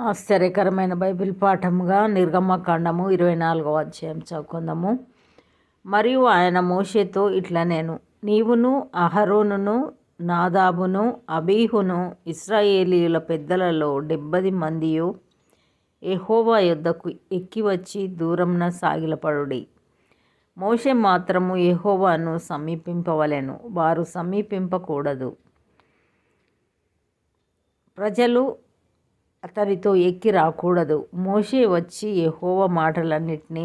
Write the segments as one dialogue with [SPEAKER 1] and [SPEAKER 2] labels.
[SPEAKER 1] ఆశ్చర్యకరమైన బైబిల్ పాఠముగా నిర్గమకాండము 24వ అధ్యాయం చదువుకుందాము. మరియు ఆయన మోషేతో ఇట్లా నేను నీవును అహరోనును నాదాబును అబీహును ఇశ్రాయేలీయుల పెద్దలలో 70 మందియు యెహోవా యొద్దకు ఎక్కి వచ్చి దూరంన సాగిలపడుడి. మోషే మాత్రము యెహోవాను సమీపింపవలెను, వారు సమీపింపకూడదు. ప్రజలు అతనితో ఎక్కి రాకూడదు. మోషే వచ్చి యెహోవా మాటలన్నిటినీ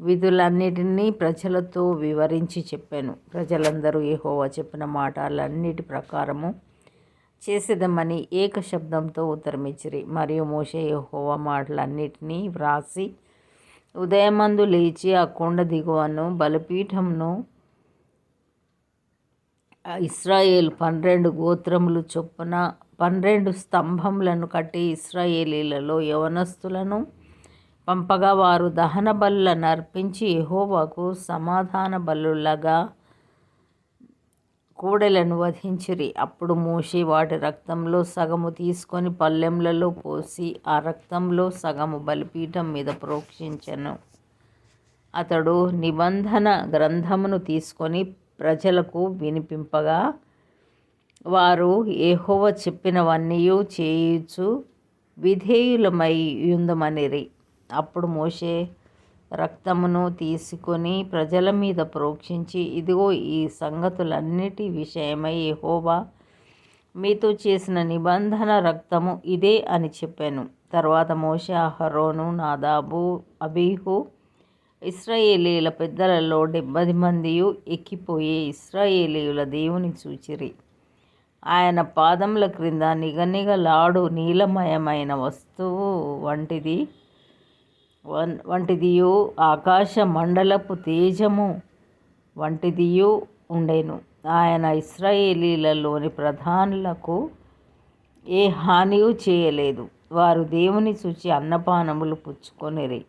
[SPEAKER 1] విధులన్నిటినీ ప్రజలతో వివరించి చెప్పాను. ప్రజలందరూ యెహోవా చెప్పిన మాటలన్నిటి ప్రకారము చేసేదమని ఏక శబ్దంతో ఉత్తరమిచ్చిరి. మరియు మోషే యెహోవా మాటలన్నిటినీ వ్రాసి ఉదయమందు లేచి ఆ కొండ దిగువను బలిపీఠమును ఇశ్రాయేలు 12 గోత్రములు చొప్పున 12 స్తంభములను కట్టి ఇశ్రాయేలీలలో యవనస్తులను పంపగా వారు దహన బలులను అర్పించి యెహోవాకు సమాధాన బలులగా కోడెలను వధించిరి. అప్పుడు మోషే వాటి రక్తంలో సగము తీసుకొని పళ్ళెంలలో పోసి ఆ రక్తంలో సగము బలిపీఠం మీద ప్రోక్షించెను. అతడు నిబంధన గ్రంథమును తీసుకొని ప్రజలకు వినిపింపగా వారు యెహోవా చెప్పినవన్నీయు చేయుచు విధేయులమై యుందుమనిరి. అప్పుడు మోషే రక్తమును తీసుకొని ప్రజల మీద ప్రోక్షించి, ఇదిగో ఈ సంగతులన్నిటి విషయమై యెహోవా మీతో చేసిన నిబంధన రక్తము ఇదే అని చెప్పాను. తర్వాత మోషే అహరోను నాదాబు అబీహు ఇశ్రాయేలీయుల పెద్దలలో 70 మందియు ఎక్కిపోయి ఇశ్రాయేలీయుల దేవుని చూచిరి. ఆయన పాదముల క్రింద నిగనిగలాడు నీలమయమైన వస్తువు వంటిదియు ఆకాశ మండలపు తేజము వంటిదియు ఉండెను. ఆయన ఇశ్రాయేలీలలోని ప్రధానులకు ఏ హానియు చేయలేదు. వారు దేవుని చూచి అన్నపానములు పుచ్చుకొనిరి.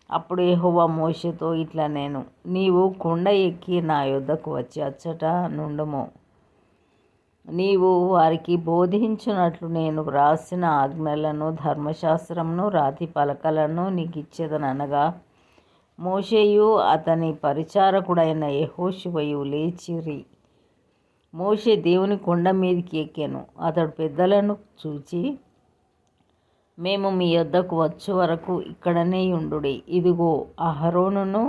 [SPEAKER 1] అప్పుడు యెహోవా మోషేతో ఇట్లా నేను నీవు కొండ ఎక్కి నా యొద్దకు వచ్చి అచ్చట నుండుము. నీవు వారికి బోధించున్నట్లు నేను వ్రాసిన ఆజ్ఞలను ధర్మశాస్త్రమును రాతి పలకలను నీకు ఇచ్చేదనగా మోషేయు అతని పరిచారకుడైన యెహోషువయు లేచిరి. మోషే దేవుని కొండ మీదికి ఎక్కెను. అతడు పెద్దలను చూచి, మేము మీ యొద్దకు వచ్చు వరకు ఇక్కడనే యుండుడి. ఇదిగో అహరోనును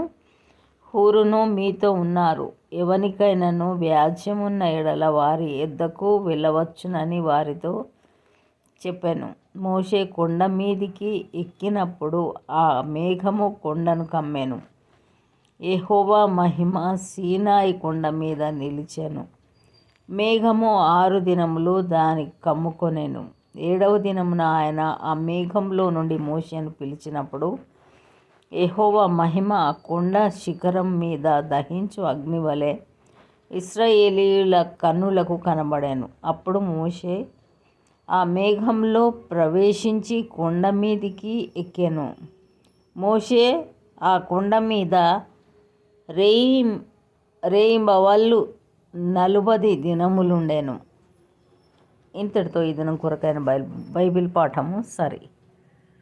[SPEAKER 1] హూరును మీతో ఉన్నారు. ఎవనికైనాను వ్యాజ్యమున్న ఎడల వారి యొద్దకు వెళ్ళవచ్చునని వారితో చెప్పాను. మోషే కొండ మీదికి ఎక్కినప్పుడు ఆ మేఘము కొండను కమ్మెను. యెహోవా మహిమ సీనాయి కొండ మీద నిలిచెను. మేఘము 6 దినములు దాని కమ్ముకొనెను. 7వ దినమున ఆయన ఆ మేఘంలో నుండి మోషేను పిలిచినప్పుడు యెహోవా మహిమ ఆ కొండ శిఖరం మీద దహించు అగ్నివలె ఇశ్రాయేలీయుల కన్నులకు కనబడెను. అప్పుడు మోషే ఆ మేఘంలో ప్రవేశించి కొండ మీదికి ఎక్కెను. మోషే ఆ కొండ మీద రేయింబవళ్ళు 40 దినములుండెను. ఇంతటితో ఈ దినం కొరకైన బైబిల్ పాఠము సరి.